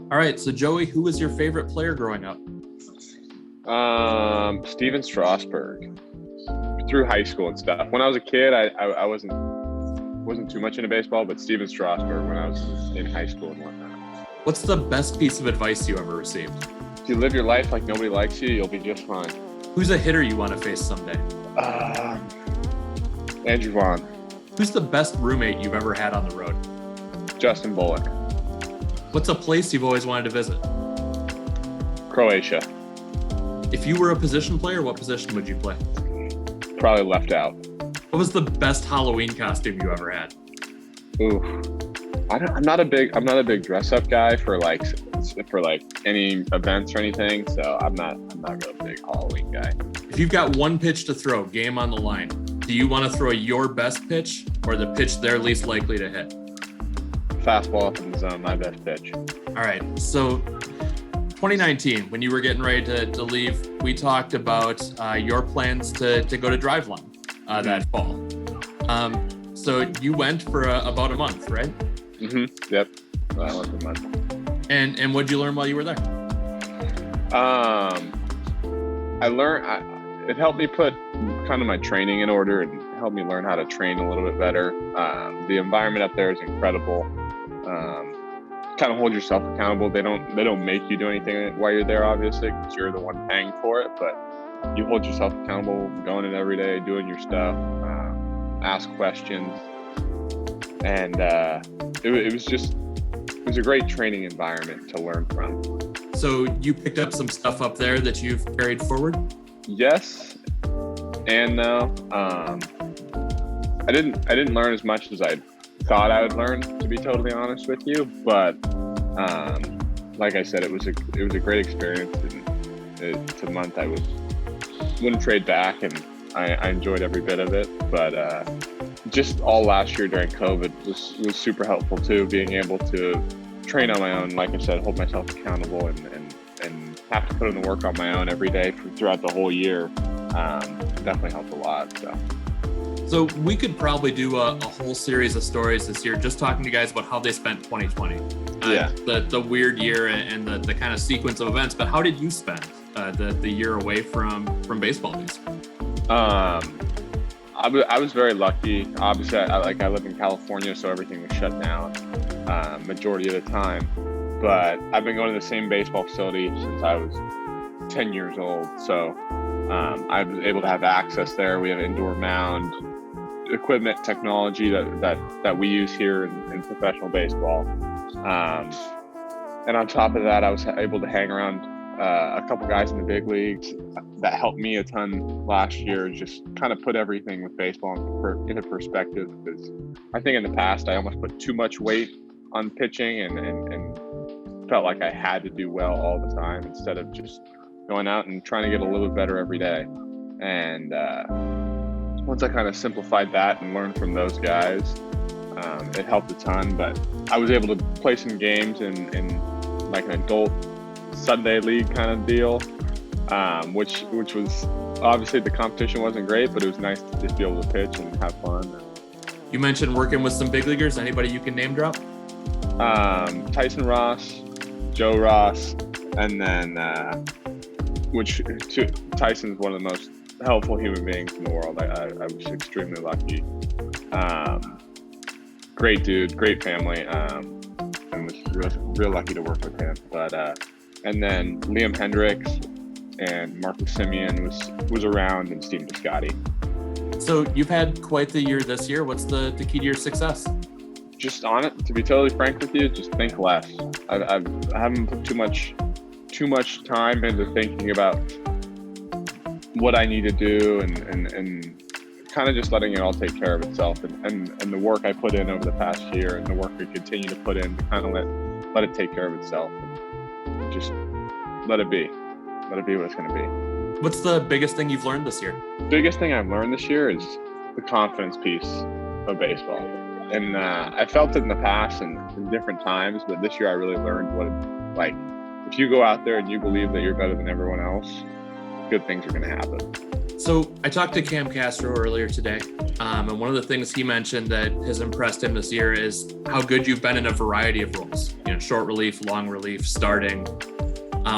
All right, so Joey, who was your favorite player growing up? Steven Strasburg through high school and stuff. When I was a kid, I wasn't too much into baseball, but Steven Strasburg when I was in high school and whatnot. What's the best piece of advice you ever received? If you live your life like nobody likes you, you'll be just fine. Who's a hitter you want to face someday? Andrew Vaughn. Who's the best roommate you've ever had on the road? Justin Bullock. What's a place you've always wanted to visit? Croatia. If you were a position player, what position would you play? Probably left out. What was the best Halloween costume you ever had? Ooh, I'm not a big dress up guy for any events or anything. So I'm not really a big Halloween guy. If you've got one pitch to throw, game on the line, do you want to throw your best pitch or the pitch they're least likely to hit? Fastball up in the zone, my best pitch. All right, so 2019, when you were getting ready to leave, we talked about your plans to go to Driveline that fall. So you went for about a month, right? Mm-hmm. Yep. I went for a month. And what'd you learn while you were there? I learned. It helped me put kind of my training in order and helped me learn how to train a little bit better. The environment up there is incredible. Kind of hold yourself accountable. They don't make you do anything while you're there, obviously, because you're the one paying for it. But you hold yourself accountable, going in every day, doing your stuff, ask questions, and it was a great training environment to learn from. So you picked up some stuff up there that you've carried forward? Yes and no. I didn't learn as much as I thought I would learn, to be totally honest with you, but like I said, it was a great experience, and it's a month I wouldn't trade back, and I enjoyed every bit of it. But just all last year during COVID was super helpful too, being able to train on my own, like I said, hold myself accountable, and have to put in the work on my own every day throughout the whole year. Definitely helped a lot. So we could probably do a whole series of stories this year, just talking to guys about how they spent 2020. Yeah. The weird year and the kind of sequence of events. But how did you spend the year away from baseball days? I was very lucky. Obviously, I live in California, so everything was shut down majority of the time. But I've been going to the same baseball facility since I was 10 years old. So I was able to have access there. We have indoor mound equipment, technology that we use here in professional baseball. And on top of that, I was able to hang around a couple guys in the big leagues that helped me a ton last year, just kind of put everything with baseball into perspective, because I think in the past I almost put too much weight on pitching and felt like I had to do well all the time instead of just going out and trying to get a little bit better every day. And once I kind of simplified that and learned from those guys, it helped a ton. But I was able to play some games in like an adult Sunday league kind of deal, which was obviously the competition wasn't great, but it was nice to just be able to pitch and have fun. You mentioned working with some big leaguers. Anybody you can name drop? Tyson Ross, Joe Ross, and then Tyson's one of the most helpful human beings in the world. I was extremely lucky. Great dude, great family, and was real lucky to work with him. But and then Liam Hendricks and Marcus Simeon was around, and Steve Biscotti. So you've had quite the year this year. What's the key to your success? Just on it, to be totally frank with you, just think less. I haven't put too much time into thinking about what I need to do, and kind of just letting it all take care of itself, and the work I put in over the past year and the work I continue to put in to kind of let it take care of itself, and just let it be what it's going to be. What's the biggest thing you've learned this year? Biggest thing I've learned this year is the confidence piece of baseball. And I felt it in the past and in different times, but this year I really learned what it's like. If you go out there and you believe that you're better than everyone else, good things are going to happen. So I talked to Cam Castro earlier today, and one of the things he mentioned that has impressed him this year is how good you've been in a variety of roles. Short relief, long relief, starting.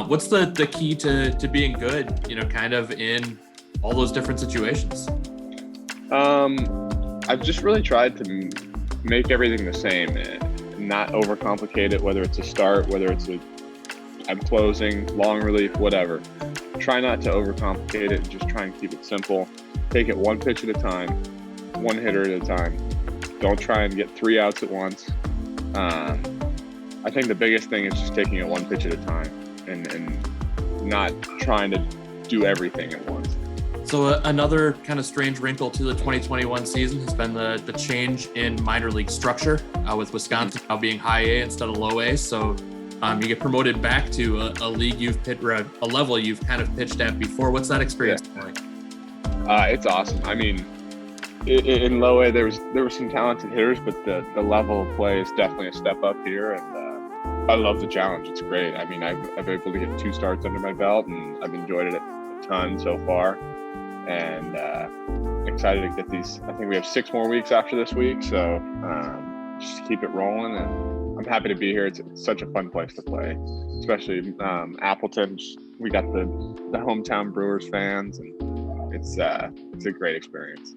What's the key to being good? Kind of in all those different situations. I've just really tried to make everything the same, and not overcomplicate it. Whether it's a start, whether I'm closing, long relief, whatever. Try not to overcomplicate it. Just try and keep it simple. Take it one pitch at a time, one hitter at a time. Don't try and get 3 outs at once. I think the biggest thing is just taking it one pitch at a time and not trying to do everything at once. So another kind of strange wrinkle to the 2021 season has been the change in minor league structure with Wisconsin now being high A instead of low A. So you get promoted back to a league you've pitched, or a level you've kind of pitched at before. What's that experience like? It's awesome. I mean, in low A, there were some talented hitters, but the level of play is definitely a step up here, and I love the challenge. It's great. I mean, I've been able to get 2 starts under my belt, and I've enjoyed it a ton so far, and excited to get these. I think we have 6 more weeks after this week, so just keep it rolling, and I'm happy to be here. It's such a fun place to play, especially Appleton. We got the hometown Brewers fans, and it's a great experience.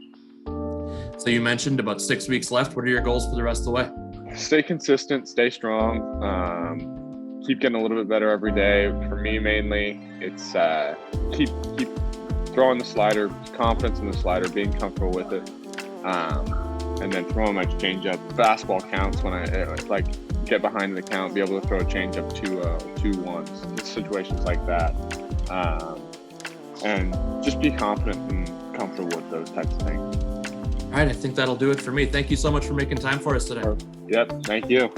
So you mentioned about 6 weeks left. What are your goals for the rest of the way? Stay consistent, stay strong, keep getting a little bit better every day. For me, mainly, it's keep throwing the slider, confidence in the slider, being comfortable with it, and then throwing my changeup. Fastball counts when I get behind the count, be able to throw a changeup 2-1, situations like that, and just be confident and comfortable with those types of things. All right, I think that'll do it for me. Thank you so much for making time for us today. Yep, thank you.